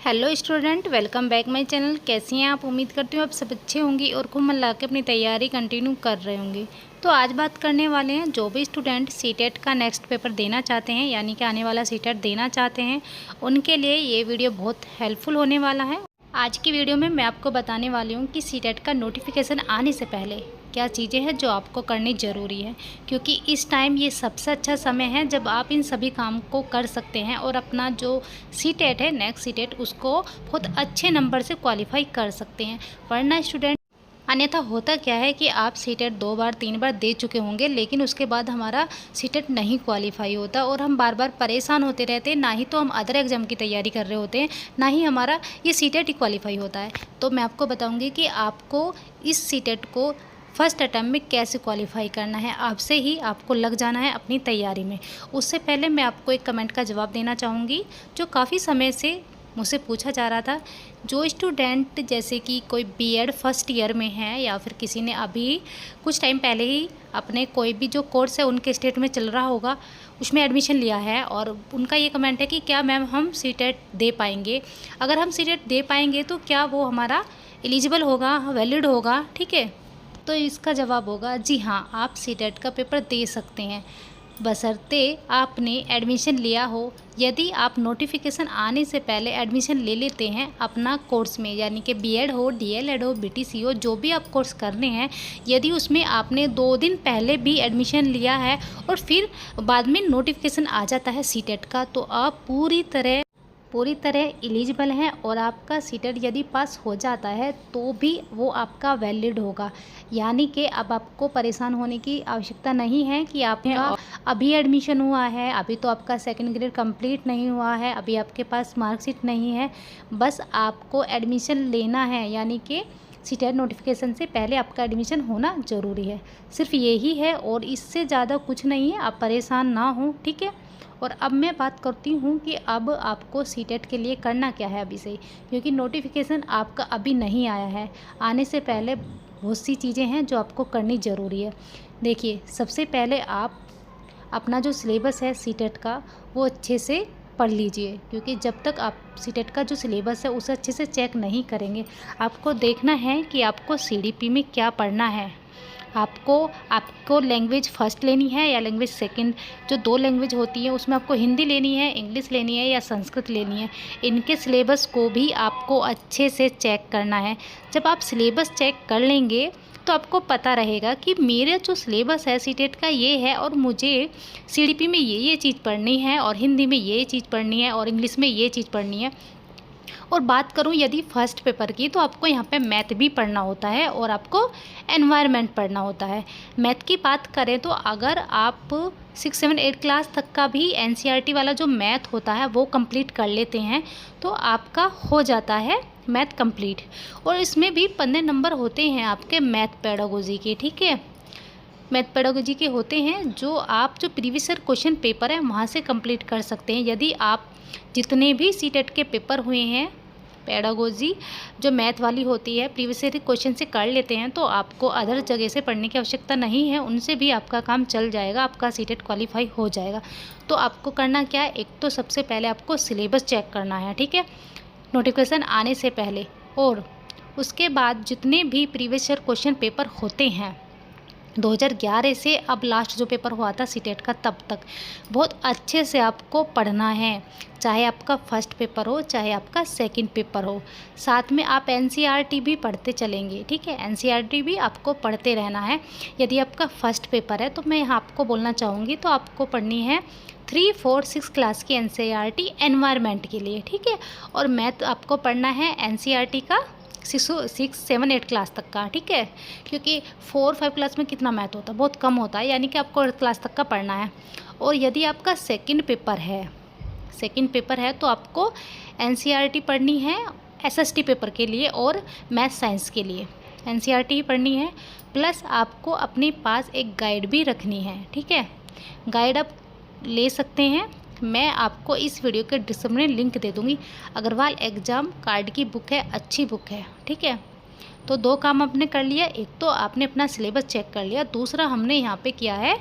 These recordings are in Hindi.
Hello student, welcome back my channel. कैसी हैं आप? उम्मीद करती हूँ आप सब अच्छे होंगी और खूब मन लगा के अपनी तैयारी कंटिन्यू कर रहे होंगे। तो आज बात करने वाले हैं, जो भी स्टूडेंट सीटेट का नेक्स्ट पेपर देना चाहते हैं, यानी कि आने वाला सीटेट देना चाहते हैं, उनके लिए ये वीडियो बहुत हेल्पफुल होने वाला है। आज की वीडियो में मैं आपको बताने वाली हूँ कि सीटेट का नोटिफिकेशन आने से पहले क्या चीज़ें हैं जो आपको करनी ज़रूरी है, क्योंकि इस टाइम ये सबसे अच्छा समय है जब आप इन सभी काम को कर सकते हैं और अपना जो सीटेट है, नेक्स्ट सीटेट, उसको बहुत अच्छे नंबर से क्वालिफाई कर सकते हैं। वरना स्टूडेंट, अन्यथा होता क्या है कि आप सीटेट 2 बार 3 बार दे चुके होंगे, लेकिन उसके बाद हमारा सीटेट नहीं क्वालिफाई होता और हम बार बार परेशान होते रहते हैं। ना ही तो हम अदर एग्ज़ाम की तैयारी कर रहे होते हैं, ना ही हमारा ये सीटेट ही क्वालिफाई होता है। तो मैं आपको बताऊंगी कि आपको इस सीटेट को फर्स्ट अटैम्प्ट में कैसे क्वालिफाई करना है। आपसे ही आपको लग जाना है अपनी तैयारी में। उससे पहले मैं आपको एक कमेंट का जवाब देना चाहूँगी, जो काफ़ी समय से मुझसे पूछा जा रहा था। जो स्टूडेंट जैसे कि कोई बीएड फर्स्ट ईयर में है, या फिर किसी ने अभी कुछ टाइम पहले ही अपने कोई भी जो कोर्स है उनके स्टेट में चल रहा होगा, उसमें एडमिशन लिया है, और उनका ये कमेंट है कि क्या मैम हम सीटेट दे पाएंगे। अगर हम सीटेट दे पाएंगे तो क्या वो हमारा एलिजिबल होगा, वैलिड होगा? ठीक है, तो इसका जवाब होगा जी हाँ, आप सीटेट का पेपर दे सकते हैं, बशर्ते आपने एडमिशन लिया हो। यदि आप नोटिफिकेशन आने से पहले एडमिशन ले लेते हैं अपना कोर्स में, यानी कि बीएड हो, डीएलएड हो, बीटीसी हो, जो भी आप कोर्स करने हैं, यदि उसमें आपने 2 दिन पहले भी एडमिशन लिया है और फिर बाद में नोटिफिकेशन आ जाता है सीटेट का, तो आप पूरी तरह एलिजिबल हैं और आपका सीटेट यदि पास हो जाता है तो भी वो आपका वैलिड होगा। यानी कि अब आपको परेशान होने की आवश्यकता नहीं है कि आपका अभी एडमिशन हुआ है, अभी तो आपका सेकंड ग्रेड कंप्लीट नहीं हुआ है, अभी आपके पास मार्कशीट नहीं है। बस आपको एडमिशन लेना है, यानी कि सीटेट नोटिफिकेशन से पहले आपका एडमिशन होना ज़रूरी है। सिर्फ यही है और इससे ज़्यादा कुछ नहीं है। आप परेशान ना हो, ठीक है। और अब मैं बात करती हूँ कि अब आपको सीटेट के लिए करना क्या है अभी से, क्योंकि नोटिफिकेशन आपका अभी नहीं आया है। आने से पहले बहुत सी चीज़ें हैं जो आपको करनी ज़रूरी है। देखिए, सबसे पहले आप अपना जो सिलेबस है सीटेट का, वो अच्छे से पढ़ लीजिए, क्योंकि जब तक आप सीटेट का जो सिलेबस है उसे अच्छे से चेक नहीं करेंगे, आपको देखना है कि आपको सीडीपी में क्या पढ़ना है। आपको लैंग्वेज फ़र्स्ट लेनी है या लैंग्वेज सेकंड, जो 2 लैंग्वेज होती है उसमें आपको हिंदी लेनी है, इंग्लिश लेनी है या संस्कृत लेनी है। इनके सिलेबस को भी आपको अच्छे से चेक करना है। जब आप सिलेबस चेक कर लेंगे तो आपको पता रहेगा कि मेरा जो सिलेबस है सीटेट का ये है, और मुझे सीडीपी में ये चीज़ पढ़नी है, और हिंदी में ये चीज़ पढ़नी है, और इंग्लिश में ये चीज़ पढ़नी है। और बात करूं यदि फर्स्ट पेपर की, तो आपको यहाँ पे मैथ भी पढ़ना होता है और आपको एनवायरनमेंट पढ़ना होता है। मैथ की बात करें तो अगर आप 6, 7, 8 क्लास तक का भी एनसीईआरटी वाला जो मैथ होता है वो कंप्लीट कर लेते हैं तो आपका हो जाता है मैथ कंप्लीट। और इसमें भी 15 नंबर होते हैं आपके मैथ पेडागोजी के, ठीक है। मैथ पेडागोजी के होते हैं जो प्रीवियस ईयर क्वेश्चन पेपर है वहाँ से कंप्लीट कर सकते हैं। यदि आप जितने भी सीटेट के पेपर हुए हैं, पेडागोजी जो मैथ वाली होती है, प्रीवियस ईयर क्वेश्चन से कर लेते हैं, तो आपको अदर जगह से पढ़ने की आवश्यकता नहीं है, उनसे भी आपका काम चल जाएगा, आपका सीटेट क्वालिफाई हो जाएगा। तो आपको करना क्या है, एक तो सबसे पहले आपको सिलेबस चेक करना है, ठीक है, नोटिफिकेशन आने से पहले। और उसके बाद जितने भी प्रीवियस ईयर क्वेश्चन पेपर होते हैं 2011 से अब लास्ट जो पेपर हुआ था सीटेट का, तब तक बहुत अच्छे से आपको पढ़ना है, चाहे आपका फर्स्ट पेपर हो चाहे आपका सेकंड पेपर हो। साथ में आप एनसीईआरटी भी पढ़ते चलेंगे, ठीक है, एनसीईआरटी भी आपको पढ़ते रहना है। यदि आपका फर्स्ट पेपर है तो मैं यहाँ आपको बोलना चाहूँगी, तो आपको पढ़नी है 3, 4, 6 क्लास की एनसीईआरटी एनवायरनमेंट के लिए, ठीक है। और मैथ आपको पढ़ना है एनसीईआरटी का 6, 7, 8 क्लास तक का, ठीक है, क्योंकि 4, 5 क्लास में कितना मैथ होता है, बहुत कम होता है, यानी कि आपको 8 क्लास तक का पढ़ना है। और यदि आपका सेकंड पेपर है तो आपको एनसीईआरटी पढ़नी है एसएसटी पेपर के लिए और मैथ साइंस के लिए एनसीईआरटी ही पढ़नी है। प्लस आपको अपने पास एक गाइड भी रखनी है, ठीक है। गाइड आप ले सकते हैं, मैं आपको इस वीडियो के डिस्क्रिप्शन में लिंक दे दूँगी। अग्रवाल एग्ज़ाम कार्ड की बुक है, अच्छी बुक है, ठीक है। तो 2 काम आपने कर लिया, एक तो आपने अपना सिलेबस चेक कर लिया, दूसरा हमने यहाँ पे किया है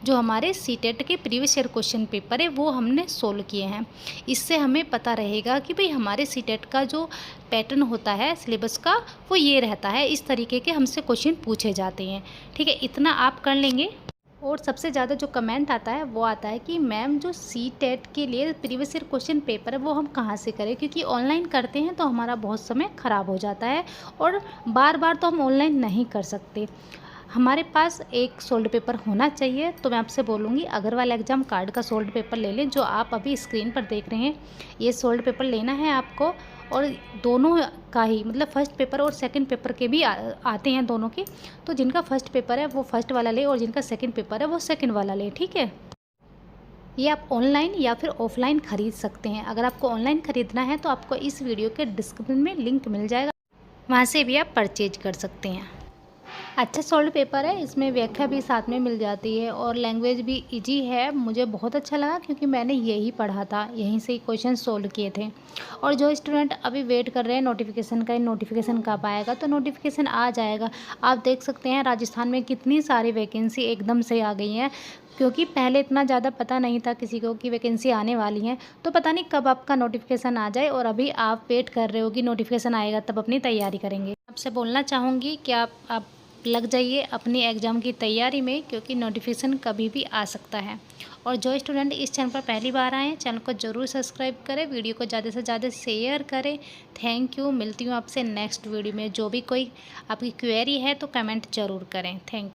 जो हमारे सीटेट के प्रीवियस ईयर क्वेश्चन पेपर है वो हमने सोल्व किए हैं। इससे हमें पता रहेगा कि भाई हमारे सीटेट का जो पैटर्न होता है सिलेबस का वो ये रहता है, इस तरीके के हमसे क्वेश्चन पूछे जाते हैं। ठीक है, इतना आप कर लेंगे। और सबसे ज़्यादा जो कमेंट आता है वो आता है कि मैम जो सीटेट के लिए प्रीवियस ईयर क्वेश्चन पेपर है वो हम कहाँ से करें, क्योंकि ऑनलाइन करते हैं तो हमारा बहुत समय ख़राब हो जाता है और बार बार तो हम ऑनलाइन नहीं कर सकते। हमारे पास एक सोल्ड पेपर होना चाहिए। तो मैं आपसे बोलूँगी अग्रवाल एग्ज़ाम कार्ड का सोल्ड पेपर ले लें, जो आप अभी स्क्रीन पर देख रहे हैं। ये सोल्ड पेपर लेना है आपको, और दोनों का ही मतलब फ़र्स्ट पेपर और सेकंड पेपर के भी आते हैं दोनों के। तो जिनका फ़र्स्ट पेपर है वो फ़र्स्ट वाला ले और जिनका सेकंड पेपर है वो सेकंड वाला ले। ठीक है, ये आप ऑनलाइन या फिर ऑफलाइन ख़रीद सकते हैं। अगर आपको ऑनलाइन ख़रीदना है तो आपको इस वीडियो के डिस्क्रिप्शन में लिंक मिल जाएगा, वहाँ से भी आप परचेज कर सकते हैं। अच्छा सोल्ड पेपर है, इसमें व्याख्या भी साथ में मिल जाती है और लैंग्वेज भी इजी है। मुझे बहुत अच्छा लगा क्योंकि मैंने यही पढ़ा था, यहीं से ही क्वेश्चन सोल्व किए थे। और जो स्टूडेंट अभी वेट कर रहे हैं नोटिफिकेशन का, नोटिफिकेशन कब आएगा, तो नोटिफिकेशन आ जाएगा। आप देख सकते हैं राजस्थान में कितनी सारी वैकेंसी एकदम से आ गई हैं, क्योंकि पहले इतना ज़्यादा पता नहीं था किसी को कि वैकेंसी आने वाली है। तो पता नहीं कब आपका नोटिफिकेशन आ जाए, और अभी आप वेट कर रहे हो कि नोटिफिकेशन आएगा तब अपनी तैयारी करेंगे। आपसे बोलना चाहूँगी कि आप लग जाइए अपनी एग्ज़ाम की तैयारी में, क्योंकि नोटिफिकेशन कभी भी आ सकता है। और जो स्टूडेंट इस चैनल पर पहली बार आए हैं, चैनल को ज़रूर सब्सक्राइब करें, वीडियो को ज़्यादा से ज़्यादा शेयर करें। Thank you. मिलती हूँ आपसे नेक्स्ट वीडियो में। जो भी कोई आपकी क्वेरी है तो कमेंट ज़रूर करें। थैंक